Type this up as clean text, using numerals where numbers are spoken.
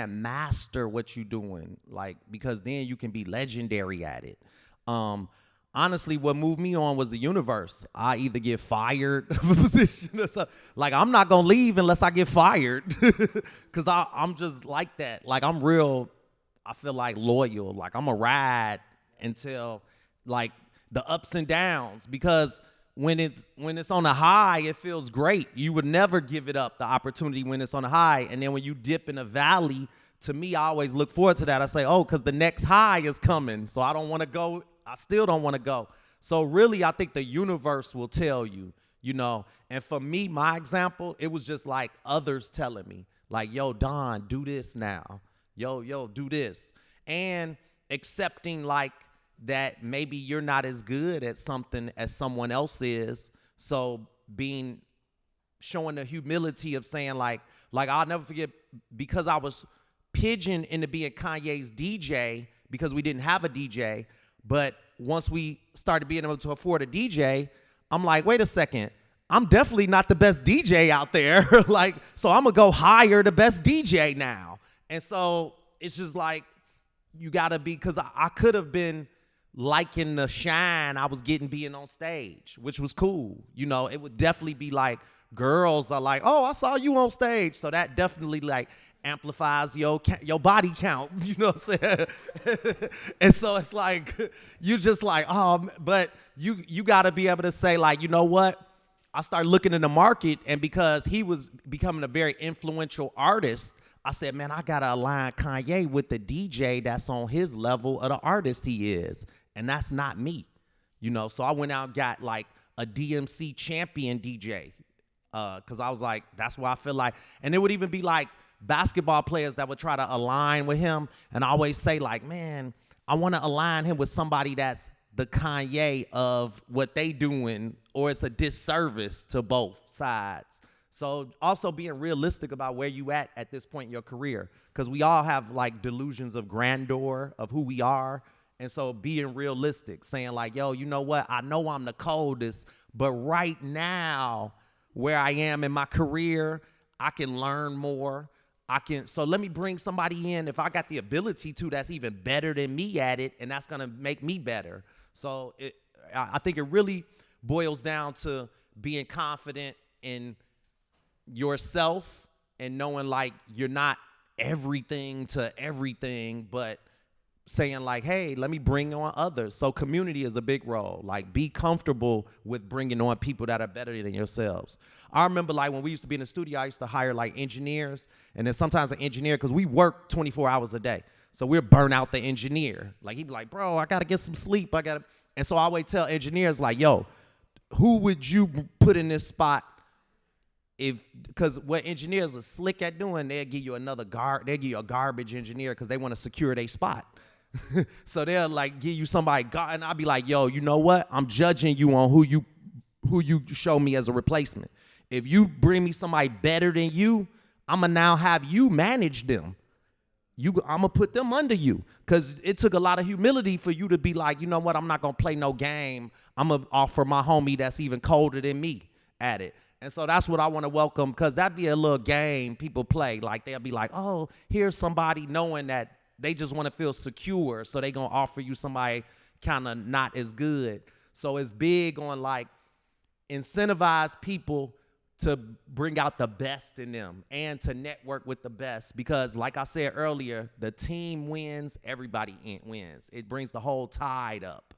man, master what you're doing, like, because then you can be legendary at it. Honestly, what moved me on was the universe. I either get fired of a position or something. Like, I'm not going to leave unless I get fired because I'm just like that. Like, I'm real, I feel like loyal. Like, I'm a ride until, like, the ups and downs, because when it's on a high, it feels great. You would never give it up, the opportunity, when it's on a high. And then when you dip in a valley, to me, I always look forward to that. I say, oh, because the next high is coming. So I don't want to go. I still don't want to go. So really, I think the universe will tell you, you know. And for me, my example, it was just like others telling me, like, yo, Don, do this now. Yo, do this. And accepting, like, that maybe you're not as good at something as someone else is. So showing the humility of saying, like I'll never forget, because I was pigeoned into being Kanye's DJ because we didn't have a DJ. But once we started being able to afford a DJ, I'm like, wait a second, I'm definitely not the best DJ out there. Like, so I'm gonna go hire the best DJ now. And so it's just like, you gotta be, because I could have been liking the shine I was getting being on stage, which was cool. You know, it would definitely be like, girls are like, oh, I saw you on stage. So that definitely, like, amplifies your body count, you know what I'm saying? And so it's like, you just like, oh, but you got to be able to say, like, you know what? I started looking in the market, and because he was becoming a very influential artist, I said, man, I got to align Kanye with the DJ that's on his level of the artist he is. And that's not me, you know? So I went out and got, like, a DMC champion DJ, because I was like, that's why I feel like, and it would even be like basketball players that would try to align with him. And I always say, like, man, I want to align him with somebody that's the Kanye of what they doing, or it's a disservice to both sides. So also being realistic about where you at this point in your career, because we all have, like, delusions of grandeur of who we are. And so being realistic, saying, like, yo, you know what? I know I'm the coldest, but right now, where I am in my career, I can learn more. So let me bring somebody in, if I got the ability to, that's even better than me at it, and that's gonna make me better. So I think it really boils down to being confident in yourself and knowing, like, you're not everything to everything, but saying, like, hey, let me bring on others. So community is a big role. Like, be comfortable with bringing on people that are better than yourselves. I remember, like, when we used to be in the studio, I used to hire, like, engineers, and then sometimes an engineer, because we work 24 hours a day, so we'll burn out the engineer. Like, he'd be like, bro, I got to get some sleep. And so I always tell engineers, like, yo, who would you put in this spot? Because what engineers are slick at doing, they'll give you a garbage engineer because they want to secure their spot. So they'll, like, give you somebody, and I'll be like, yo, you know what? I'm judging you on who you show me as a replacement. If you bring me somebody better than you, I'm going to now have you manage them. I'm going to put them under you, because it took a lot of humility for you to be like, you know what? I'm not going to play no game. I'm going to offer my homie that's even colder than me at it. And so that's what I want to welcome, because that'd be a little game people play. Like, they'll be like, oh, here's somebody, knowing that they just want to feel secure, so they going to offer you somebody kind of not as good. So it's big on, like, incentivize people to bring out the best in them and to network with the best, because, like I said earlier, the team wins, everybody wins. It brings the whole tide up.